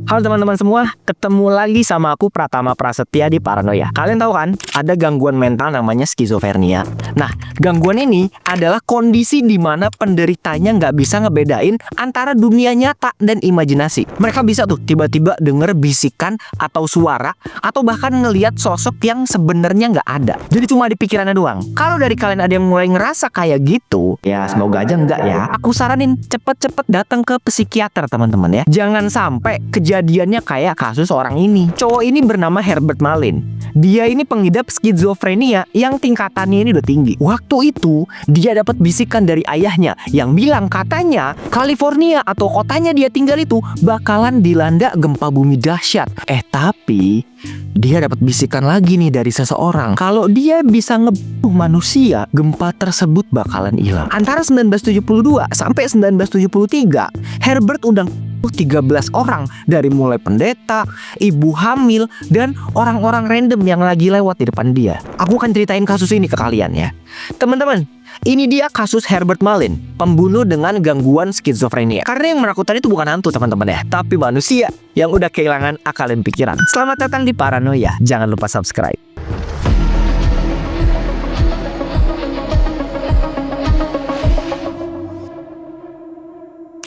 Halo teman-teman semua, ketemu lagi sama aku Pratama Prasetya di Paranoia. Kalian tahu kan, ada gangguan mental namanya skizofrenia. Nah, gangguan ini adalah kondisi di mana penderitanya nggak bisa ngebedain antara dunia nyata dan imajinasi. Mereka bisa tuh tiba-tiba denger bisikan atau suara, atau bahkan ngelihat sosok yang sebenarnya nggak ada. Jadi cuma di pikirannya doang. Kalau dari kalian ada yang mulai ngerasa kayak gitu, ya semoga aja enggak ya. Aku saranin cepet-cepet datang ke psikiater teman-teman ya. Jangan sampai kejadiannya kayak kasus orang ini. Cowok ini bernama Herbert Malin. Dia ini pengidap skizofrenia yang tingkatannya ini udah tinggi. Waktu itu dia dapat bisikan dari ayahnya yang bilang katanya California atau kotanya dia tinggal itu bakalan dilanda gempa bumi dahsyat. Tapi dia dapat bisikan lagi nih dari seseorang kalau dia bisa ngebunuh manusia, gempa tersebut bakalan hilang. Antara 1972 sampai 1973, Herbert undang 13 orang dari mulai pendeta, ibu hamil, dan orang-orang random yang lagi lewat di depan dia. Aku akan ceritain kasus ini ke kalian ya. Teman-teman, ini dia kasus Herbert Malin, pembunuh dengan gangguan skizofrenia. Karena yang menakutkan itu bukan hantu teman-teman ya, tapi manusia yang udah kehilangan akal dan pikiran. Selamat datang di Paranoia, jangan lupa subscribe.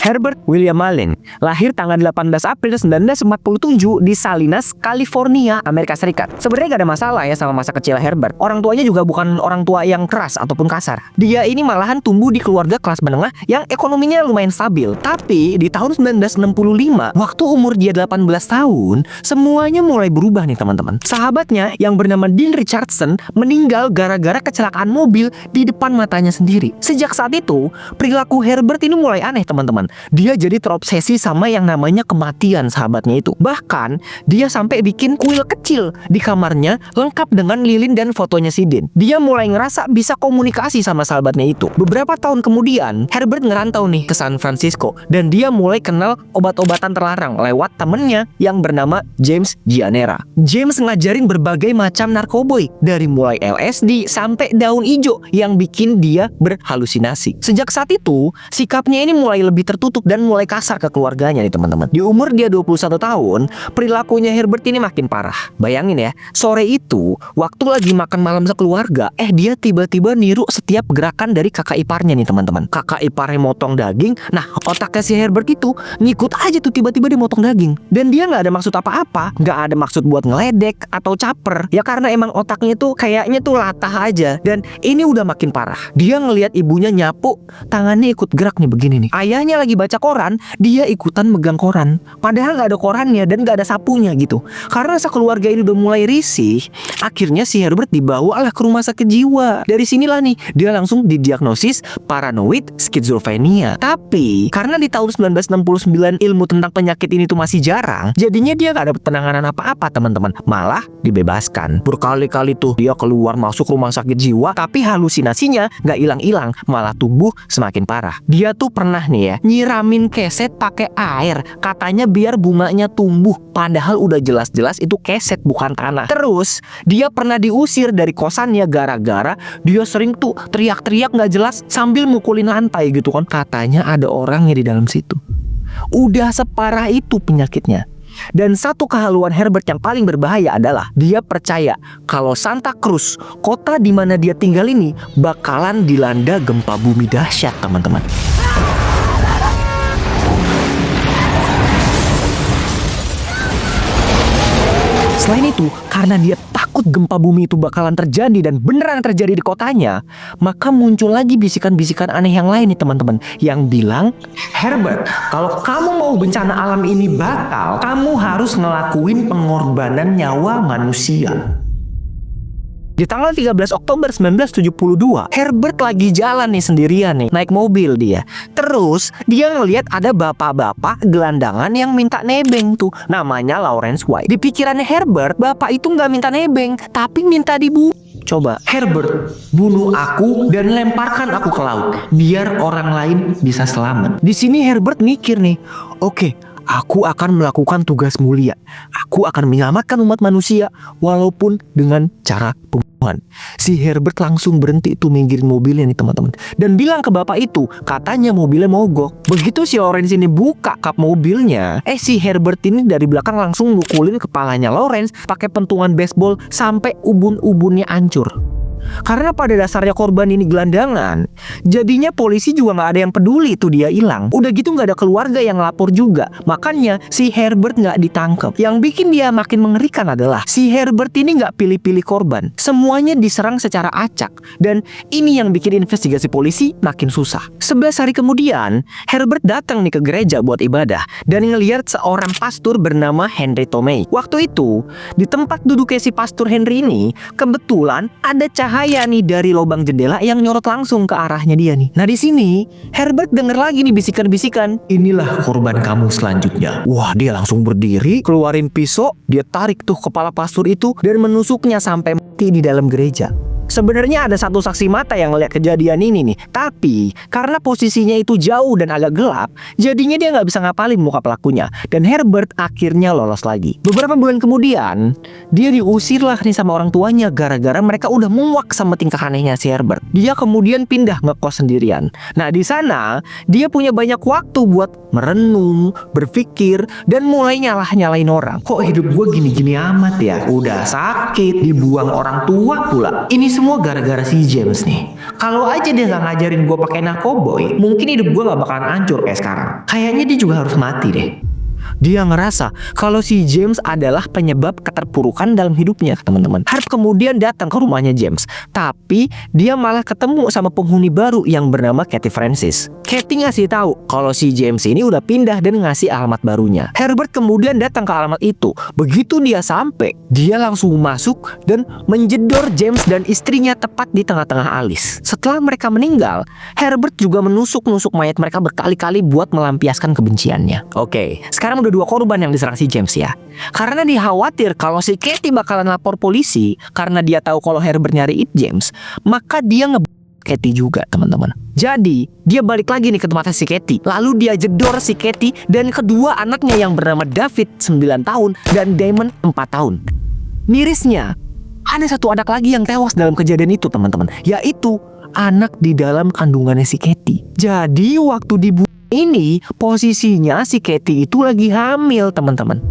Herbert William Malin lahir tanggal 18 April 1947 di Salinas, California, Amerika Serikat. Sebenarnya gak ada masalah ya sama masa kecil Herbert. Orang tuanya juga bukan orang tua yang keras ataupun kasar. Dia ini malahan tumbuh di keluarga kelas menengah yang ekonominya lumayan stabil. Tapi di tahun 1965, waktu umur dia 18 tahun, semuanya mulai berubah nih teman-teman. Sahabatnya yang bernama Dean Richardson meninggal gara-gara kecelakaan mobil di depan matanya sendiri. Sejak saat itu, perilaku Herbert ini mulai aneh teman-teman. Dia jadi terobsesi sama yang namanya kematian sahabatnya itu. Bahkan dia sampai bikin kuil kecil di kamarnya lengkap dengan lilin dan fotonya si Dean. Dia mulai ngerasa bisa komunikasi sama sahabatnya itu. Beberapa tahun kemudian Herbert ngerantau nih ke San Francisco dan dia mulai kenal obat-obatan terlarang lewat temennya yang bernama James Gianera. James ngajarin berbagai macam narkoboy dari mulai LSD sampai daun ijo yang bikin dia berhalusinasi. Sejak saat itu sikapnya ini mulai lebih tertutup dan mulai kasar ke keluarganya nih teman-teman. Di umur dia 21 tahun, perilakunya Herbert ini makin parah. Bayangin ya, sore itu waktu lagi makan malam sekeluarga, dia tiba-tiba niru setiap gerakan dari kakak iparnya nih teman-teman. Kakak iparnya motong daging, nah otaknya si Herbert itu ngikut aja tuh tiba-tiba dia motong daging. Dan dia nggak ada maksud apa-apa, nggak ada maksud buat ngeledek atau caper. Ya karena emang otaknya tuh kayaknya tuh latah aja. Dan ini udah makin parah. Dia ngelihat ibunya nyapu, tangannya ikut gerak nih begini nih. Ayahnya lagi baca koran, dia ikutan megang koran. Padahal gak ada korannya dan gak ada sapunya gitu. Karena sekeluarga ini udah mulai risih, akhirnya si Herbert dibawa ke rumah sakit jiwa. Dari sinilah nih, dia langsung didiagnosis paranoid skizofrenia. Tapi, karena di tahun 1969 ilmu tentang penyakit ini tuh masih jarang, jadinya dia gak dapet penanganan apa-apa teman-teman. Malah dibebaskan. Berkali-kali tuh dia keluar masuk rumah sakit jiwa, tapi halusinasinya gak hilang-hilang, malah tumbuh semakin parah. Dia tuh pernah nih ya, nyiramin keset pakai air, katanya biar bunganya tumbuh, padahal udah jelas-jelas itu keset bukan tanah. Terus dia pernah diusir dari kosannya gara-gara dia sering tuh teriak-teriak gak jelas sambil mukulin lantai gitu kan. Katanya ada orangnya di dalam situ. Udah separah itu penyakitnya. Dan satu kehaluan Herbert yang paling berbahaya adalah dia percaya kalau Santa Cruz, kota di mana dia tinggal ini, bakalan dilanda gempa bumi dahsyat teman-teman. Selain itu, karena dia takut gempa bumi itu bakalan terjadi dan beneran terjadi di kotanya, maka muncul lagi bisikan-bisikan aneh yang lain nih teman-teman, yang bilang, Herbert, kalau kamu mau bencana alam ini batal, kamu harus ngelakuin pengorbanan nyawa manusia. Di tanggal 13 Oktober 1972, Herbert lagi jalan nih sendirian nih, naik mobil dia. Terus dia ngelihat ada bapak-bapak gelandangan yang minta nebeng tuh, namanya Lawrence White. Di pikirannya Herbert, bapak itu nggak minta nebeng, tapi minta dibunuh. Coba, Herbert, bunuh aku dan lemparkan aku ke laut, biar orang lain bisa selamat. Di sini Herbert mikir nih, oke, aku akan melakukan tugas mulia. Aku akan menyelamatkan umat manusia walaupun dengan cara pembunuhan. Si Herbert langsung berhenti tuh minggirin mobilnya nih teman-teman, dan bilang ke bapak itu katanya mobilnya mogok. Begitu si Lawrence ini buka kap mobilnya, si Herbert ini dari belakang langsung mukulin kepalanya Lawrence pakai pentungan baseball sampai ubun-ubunnya hancur. Karena pada dasarnya korban ini gelandangan, jadinya polisi juga nggak ada yang peduli tuh dia hilang. Udah gitu nggak ada keluarga yang lapor juga. Makanya si Herbert nggak ditangkap. Yang bikin dia makin mengerikan adalah si Herbert ini nggak pilih-pilih korban. Semuanya diserang secara acak. Dan ini yang bikin investigasi polisi makin susah. 11 hari kemudian, Herbert datang nih ke gereja buat ibadah dan ngelihat seorang pastor bernama Henry Tomei. Waktu itu, di tempat duduknya si pastor Henry ini, kebetulan ada cahaya nih dari lubang jendela yang nyorot langsung ke arahnya dia nih. Nah di sini Herbert denger lagi nih bisikan-bisikan. Inilah korban kamu selanjutnya. Wah, dia langsung berdiri, keluarin pisau, dia tarik tuh kepala pastor itu dan menusuknya sampai mati di dalam gereja. Sebenarnya ada satu saksi mata yang melihat kejadian ini nih, tapi karena posisinya itu jauh dan agak gelap, jadinya dia nggak bisa ngapalin muka pelakunya. Dan Herbert akhirnya lolos lagi. Beberapa bulan kemudian, dia diusir lah nih sama orang tuanya gara-gara mereka udah muak sama tingkah anehnya si Herbert. Dia kemudian pindah ngekos sendirian. Nah di sana dia punya banyak waktu buat merenung, berpikir, dan mulai nyalah-nyalain orang. Kok hidup gue gini-gini amat ya? Udah sakit, dibuang orang tua pula. Ini semua gara-gara si James nih. Kalau aja dia nggak ngajarin gue pakai narkoboy, mungkin hidup gue nggak bakalan hancur kayak sekarang. Kayaknya dia juga harus mati deh. Dia ngerasa kalau si James adalah penyebab keterpurukan dalam hidupnya, teman-teman. Harp kemudian datang ke rumahnya James, tapi dia malah ketemu sama penghuni baru yang bernama Katie Francis. Katie ngasih tahu kalau si James ini udah pindah dan ngasih alamat barunya. Herbert kemudian datang ke alamat itu. Begitu dia sampai, dia langsung masuk dan menjedor James dan istrinya tepat di tengah-tengah alis. Setelah mereka meninggal, Herbert juga menusuk-nusuk mayat mereka berkali-kali buat melampiaskan kebenciannya. Oke, sekarang udah 2 korban yang diserang si James ya. Karena dia khawatir kalau si Katie bakalan lapor polisi karena dia tahu kalau Herbert nyariin James, maka dia Katie juga, teman-teman. Jadi dia balik lagi nih ke tempatnya si Katie. Lalu dia jedor si Katie dan kedua anaknya yang bernama David 9 tahun dan Damon 4 tahun. Mirisnya, ada satu anak lagi yang tewas dalam kejadian itu, teman-teman, yaitu anak di dalam kandungannya si Katie. Jadi waktu dibunuh ini posisinya si Katie itu lagi hamil, teman-teman.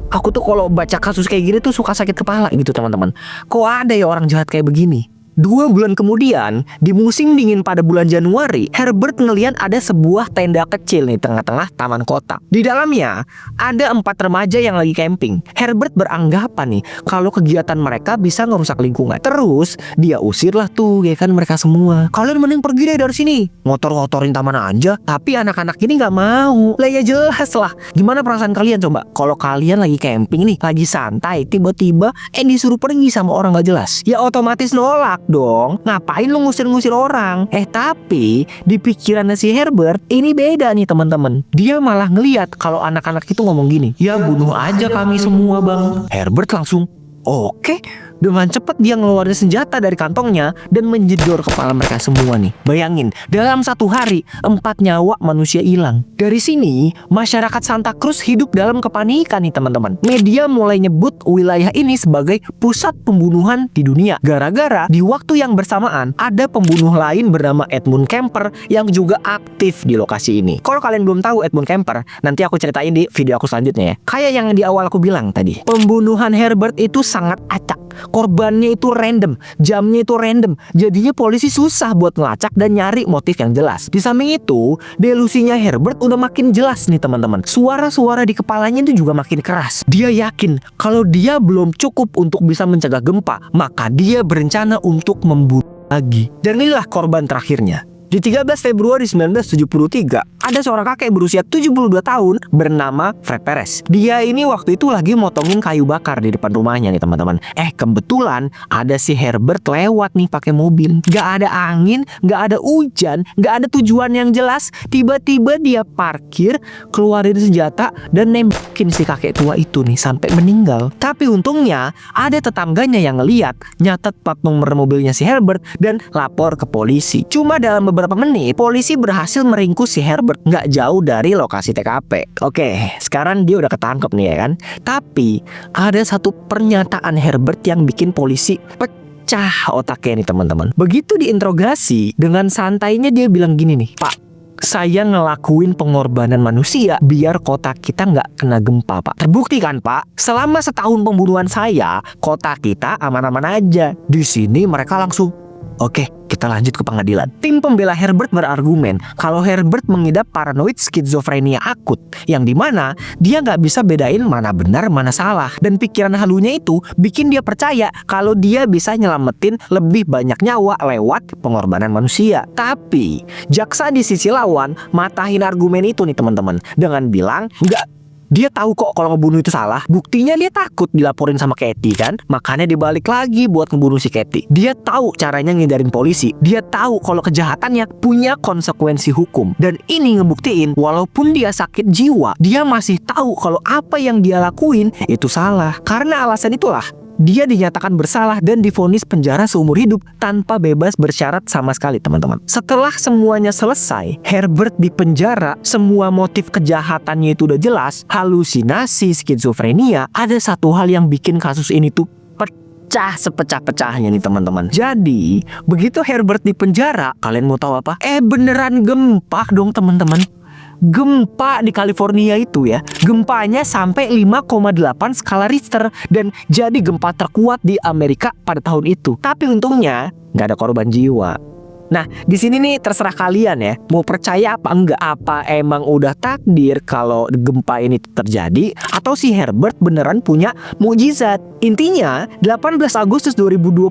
Aku tuh kalau baca kasus kayak gini tuh suka sakit kepala gitu, teman-teman. Kok ada ya orang jahat kayak begini? 2 bulan kemudian, di musim dingin pada bulan Januari, Herbert ngelihat ada sebuah tenda kecil nih tengah-tengah taman kota. Di dalamnya ada 4 remaja yang lagi camping. Herbert beranggapan nih kalau kegiatan mereka bisa ngerusak lingkungan. Terus dia usirlah tuh ya kan mereka semua. Kalian mending pergi deh dari sini. Ngotor-ngotorin taman aja. Tapi anak-anak ini nggak mau. Lah ya jelas lah. Gimana perasaan kalian coba? Kalau kalian lagi camping nih, lagi santai, tiba-tiba disuruh pergi sama orang nggak jelas. Ya otomatis nolak dong. Ngapain lu ngusir-ngusir orang? Tapi di pikirannya si Herbert ini beda nih, teman-teman. Dia malah ngeliat kalau anak-anak itu ngomong gini, ya bunuh aja kami semua bang. Herbert langsung oke. Dengan cepat dia ngeluarin senjata dari kantongnya dan menjedor kepala mereka semua nih. Bayangin, dalam 1 hari 4 nyawa manusia hilang. Dari sini, masyarakat Santa Cruz hidup dalam kepanikan nih, teman-teman. Media mulai nyebut wilayah ini sebagai pusat pembunuhan di dunia. Gara-gara di waktu yang bersamaan ada pembunuh lain bernama Edmund Kemper yang juga aktif di lokasi ini. Kalau kalian belum tahu Edmund Kemper, nanti aku ceritain di video aku selanjutnya ya. Kayak yang di awal aku bilang tadi, pembunuhan Herbert itu sangat acak. Korbannya itu random, jamnya itu random. Jadinya polisi susah buat ngelacak dan nyari motif yang jelas. Di samping itu, delusinya Herbert udah makin jelas nih, teman-teman. Suara-suara di kepalanya itu juga makin keras. Dia yakin kalau dia belum cukup untuk bisa mencegah gempa, maka dia berencana untuk membunuh lagi. Dan inilah korban terakhirnya. Di 13 Februari 1973, ada seorang kakek berusia 72 tahun bernama Fred Perez. Dia ini waktu itu lagi motongin kayu bakar di depan rumahnya nih, teman-teman. Kebetulan ada si Herbert lewat nih pakai mobil. Gak ada angin, gak ada hujan, gak ada tujuan yang jelas. Tiba-tiba dia parkir, keluarin senjata dan nembakin si kakek tua itu nih sampai meninggal. Tapi untungnya ada tetangganya yang ngeliat, nyatet plat nomor mobilnya si Herbert dan lapor ke polisi. Cuma dalam beberapa menit, polisi berhasil meringkus si Herbert nggak jauh dari lokasi TKP. Oke, sekarang dia udah ketangkep nih ya kan. Tapi ada satu pernyataan Herbert yang bikin polisi pecah pecah otaknya nih teman-teman. Begitu diinterogasi, dengan santainya dia bilang gini nih, "Pak, saya ngelakuin pengorbanan manusia biar kota kita nggak kena gempa, Pak. Terbukti kan, Pak? Selama setahun pembunuhan saya, kota kita aman-aman aja. Di sini mereka langsung, oke, kita lanjut ke pengadilan." Tim pembela Herbert berargumen kalau Herbert mengidap paranoid skizofrenia akut, yang dimana dia nggak bisa bedain mana benar mana salah, dan pikiran halunya itu bikin dia percaya kalau dia bisa nyelamatin lebih banyak nyawa lewat pengorbanan manusia. Tapi jaksa di sisi lawan matahin argumen itu nih teman-teman dengan bilang, nggak, dia tahu kok kalau ngebunuh itu salah. Buktinya dia takut dilaporin sama Katie kan. Makanya dia balik lagi buat ngebunuh si Katie. Dia tahu caranya ngindarin polisi. Dia tahu kalau kejahatannya punya konsekuensi hukum. Dan ini ngebuktiin walaupun dia sakit jiwa, dia masih tahu kalau apa yang dia lakuin itu salah. Karena alasan itulah dia dinyatakan bersalah dan divonis penjara seumur hidup tanpa bebas bersyarat sama sekali, teman-teman. Setelah semuanya selesai, Herbert dipenjara, semua motif kejahatannya itu udah jelas, halusinasi, skizofrenia. Ada satu hal yang bikin kasus ini tuh pecah sepecah-pecahnya nih teman-teman. Jadi, begitu Herbert dipenjara, kalian mau tahu apa? Beneran gempa dong teman-teman. Gempa di California itu ya, gempanya sampai 5,8 skala Richter dan jadi gempa terkuat di Amerika pada tahun itu. Tapi untungnya nggak ada korban jiwa. Nah, di sini nih terserah kalian ya, mau percaya apa enggak? Apa emang udah takdir kalau gempa ini terjadi, atau si Herbert beneran punya mukjizat? Intinya, 18 Agustus 2022,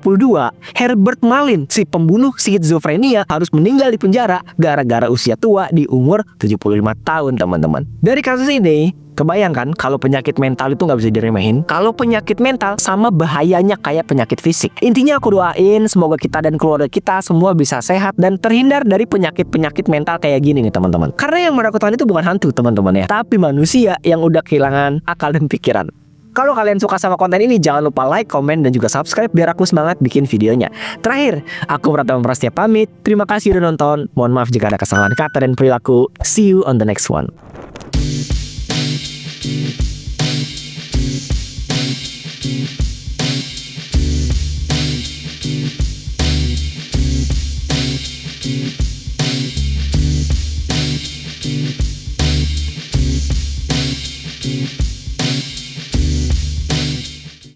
Herbert Malin, si pembunuh skizofrenia, harus meninggal di penjara gara-gara usia tua di umur 75 tahun, teman-teman. Dari kasus ini, kebayangkan kalau penyakit mental itu nggak bisa diremehin. Kalau penyakit mental sama bahayanya kayak penyakit fisik. Intinya aku doain semoga kita dan keluarga kita semua bisa sehat dan terhindar dari penyakit-penyakit mental kayak gini nih teman-teman. Karena yang menakutkan itu bukan hantu teman-teman ya, tapi manusia yang udah kehilangan akal dan pikiran. Kalau kalian suka sama konten ini, jangan lupa like, komen, dan juga subscribe biar aku semangat bikin videonya. Terakhir, aku Pratama Prasetya pamit. Terima kasih udah nonton. Mohon maaf jika ada kesalahan kata dan perilaku. See you on the next one.